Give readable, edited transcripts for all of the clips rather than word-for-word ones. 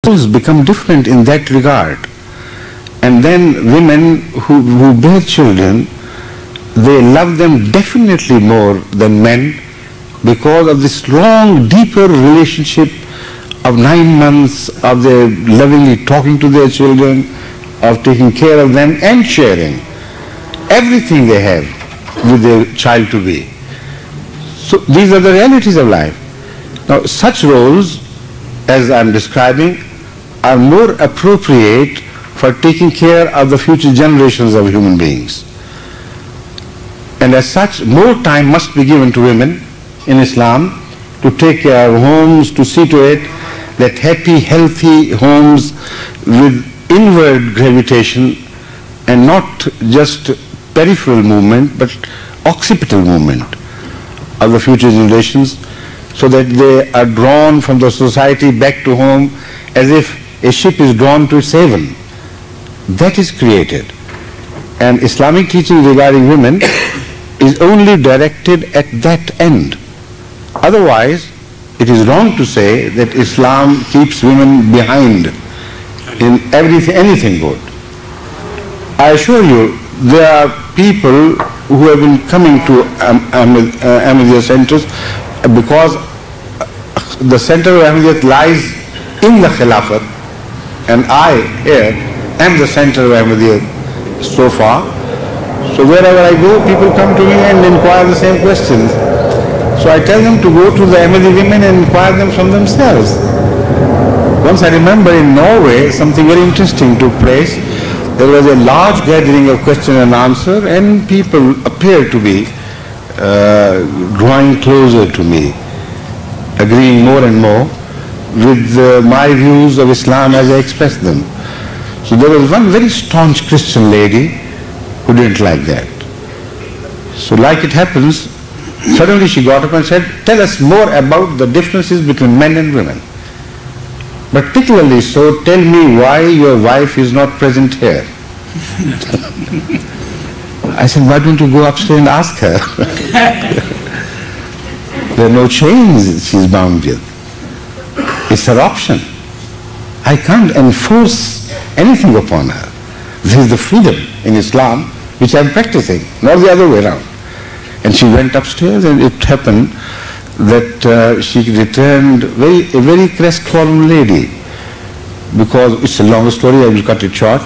roles become different in that regard. And then women who bear children, they love them definitely more than men because of this long, deeper relationship of 9 months of their lovingly talking to their children, of taking care of them and sharing everything they have with their child to be. So these are the realities of life. Now such roles, as I am describing, are more appropriate for taking care of the future generations of human beings. And as such, more time must be given to women in Islam to take care of homes, to see to it that happy, healthy homes with inward gravitation and not just peripheral movement but occipital movement of the future generations, so that they are drawn from the society back to home as if a ship is drawn to its haven. That is created. And Islamic teaching regarding women is only directed at that end. Otherwise, it is wrong to say that Islam keeps women behind in anything good. I assure you, there are people who have been coming to Ahmadiyya centers because the center of Ahmadiyya lies in the Khilafat, and I here am the center of Ahmadiyya so far. So wherever I go, people come to me and inquire the same questions. So I tell them to go to the Ahmadi women and inquire them from themselves. Once I remember in Norway, something very interesting took place. There was a large gathering of question and answer, and people appeared to be drawing closer to me, agreeing more and more with my views of Islam as I expressed them. So there was one very staunch Christian lady who didn't like that. So like it happens, suddenly she got up and said, "Tell us more about the differences between men and women. Particularly so, tell me why your wife is not present here." I said, "Why don't you go upstairs and ask her?" There are no chains she's bound with. It's her option. I can't enforce anything upon her. This is the freedom in Islam which I'm practicing, not the other way around. And she went upstairs, and it happened that she returned a very crestfallen lady, because it's a long story, I will cut it short.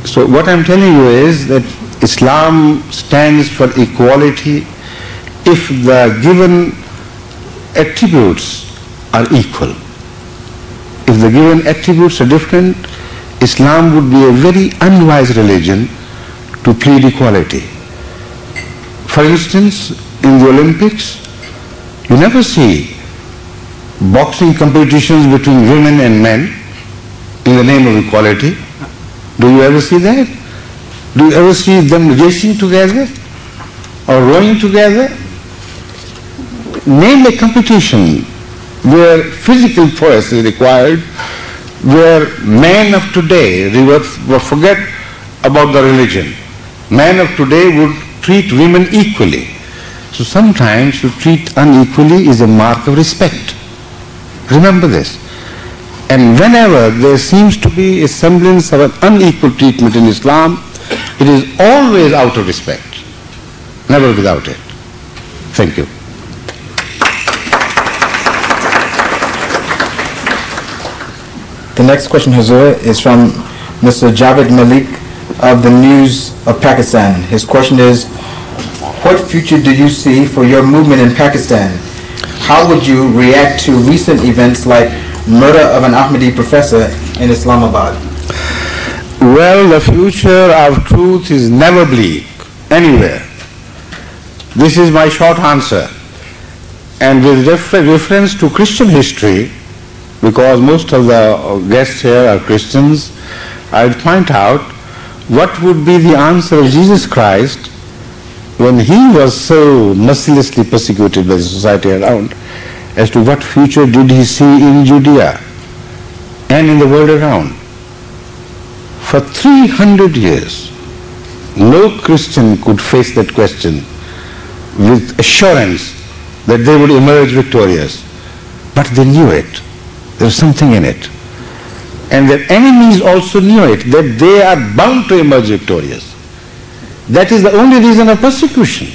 So what I'm telling you is that Islam stands for equality if the given attributes are equal. If the given attributes are different, Islam would be a very unwise religion to plead equality. For instance, in the Olympics, you never see boxing competitions between women and men in the name of equality. Do you ever see that? Do you ever see them racing together or rowing together? Name a competition where physical prowess is required, where men of today forget about the religion. Men of today would treat women equally. So sometimes to treat unequally is a mark of respect. Remember this. And whenever there seems to be a semblance of an unequal treatment in Islam, it is always out of respect, never without it. Thank you. The next question, Hazur, is from Mr. Javed Malik of the News of Pakistan. His question is, what future do you see for your movement in Pakistan? How would you react to recent events like murder of an Ahmadi professor in Islamabad? Well, the future of truth is never bleak, anywhere. This is my short answer. And with reference to Christian history, because most of the guests here are Christians, I would point out what would be the answer of Jesus Christ when he was so mercilessly persecuted by the society around, as to what future did he see in Judea and in the world around. For 300 years, no Christian could face that question with assurance that they would emerge victorious. But they knew it. There was something in it. And their enemies also knew it, that they are bound to emerge victorious. That is the only reason of persecution.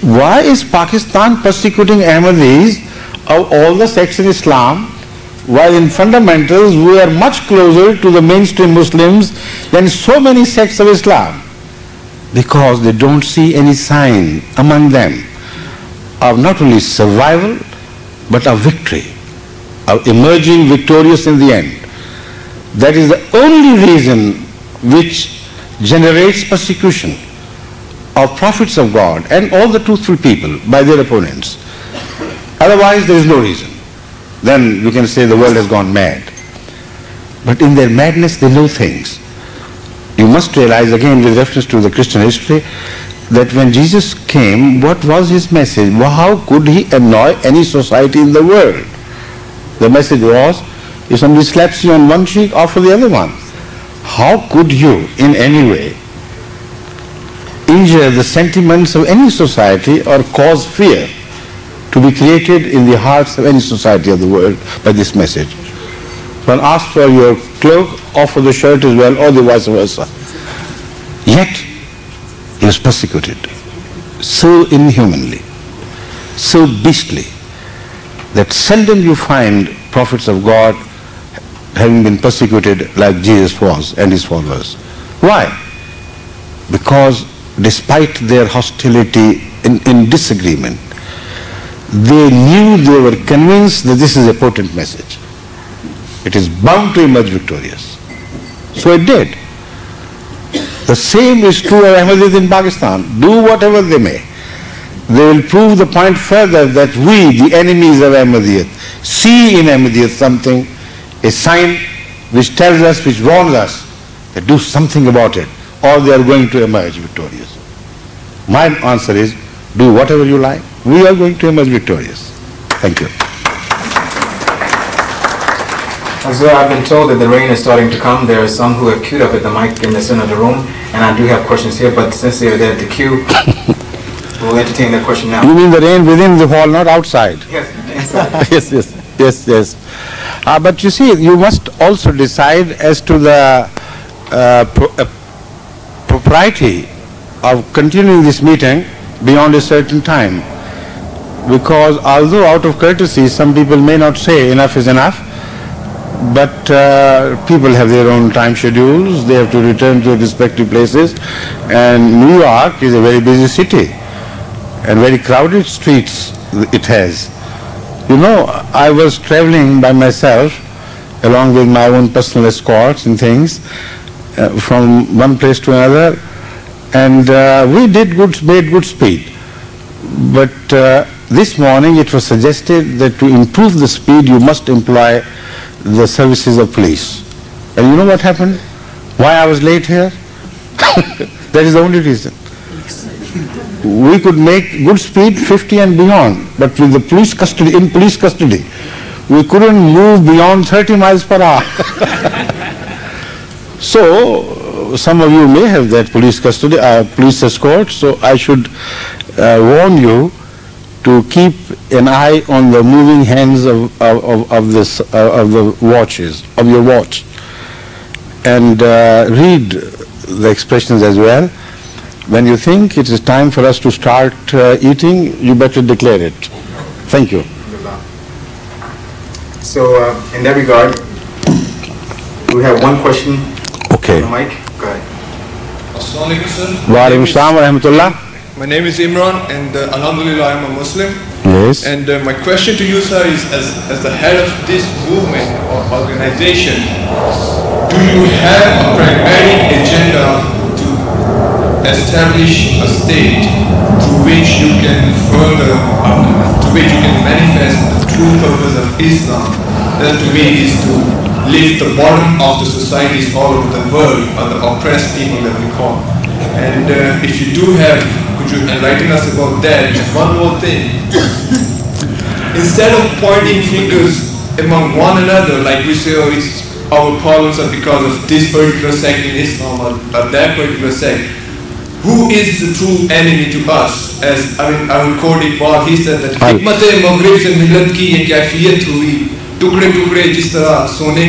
Why is Pakistan persecuting Ahmadis of all the sects in Islam, while in fundamentals we are much closer to the mainstream Muslims than so many sects of Islam? Because they don't see any sign among them of not only survival but of victory, of emerging victorious in the end. That is the only reason which generates persecution of prophets of God and all the truthful people by their opponents. Otherwise there is no reason. Then we can say the world has gone mad. But in their madness they know things. You must realize, again with reference to the Christian history, that when Jesus came, what was his message? Well, how could he annoy any society in the world? The message was, if somebody slaps you on one cheek, offer the other one. How could you in any way injure the sentiments of any society or cause fear to be created in the hearts of any society of the world by this message? When asked for your cloak, offer the shirt as well, or the vice versa. Yet he was persecuted so inhumanly, so beastly, that seldom you find prophets of God having been persecuted like Jesus was and his followers. Why? Because despite their hostility in disagreement, they knew, they were convinced that this is a potent message. It is bound to emerge victorious. So it did. The same is true of Ahmadis in Pakistan. Do whatever they may, they will prove the point further that we, the enemies of Ahmadiyyat, see in Ahmadiyyat something, a sign which tells us, which warns us that do something about it, or they are going to emerge victorious. My answer is, do whatever you like. We are going to emerge victorious. Thank you. Sir, I've been told that the rain is starting to come. There are some who have queued up at the mic in the center of the room, and I do have questions here, but since they are there at the queue, we'll entertain their question now. You mean the rain within the hall, not outside? Yes, inside. yes. But you see, you must also decide as to the propriety of continuing this meeting beyond a certain time. Because although out of courtesy some people may not say enough is enough, but people have their own time schedules, they have to return to their respective places, and New York is a very busy city and very crowded streets it has. You know, I was traveling by myself along with my own personal escorts and things from one place to another, and we made good speed. But this morning it was suggested that to improve the speed you must employ the services of police. And you know what happened? Why I was late here? That is the only reason. We could make good speed 50 and beyond, but with the police custody, in police custody, we couldn't move beyond 30 miles per hour. So some of you may have that police custody, police escort, so I should warn you to keep an eye on the moving hands of the watches, of your watch, and read the expressions as well. When you think it is time for us to start eating, you better declare it. Thank you. So in that regard, we have one question. Okay. On the mic. Go ahead. Assalamu alaikum, sir. Wa alaikum assalam wa rahmatullah. My name is Imran, and alhamdulillah I'm a Muslim. Yes. And my question to you, sir, is as the head of this movement or organization, do you have a pragmatic agenda to establish a state through which you can further, to which you can manifest the true purpose of Islam? That to me is to lift the bottom of the societies all over the world, or the oppressed people that we call. And if you do have, could you enlighten us about that? And one more thing. Instead of pointing fingers among one another, like we say, oh, it's our problems are because of this particular sect in Islam or that particular sect, who is the true enemy to us? As I will quote Iqbal, he said that hikmat-e maghrib se millat ki ye kaifiyat hui, टुकड़े टुकड़े जिस तरह सोने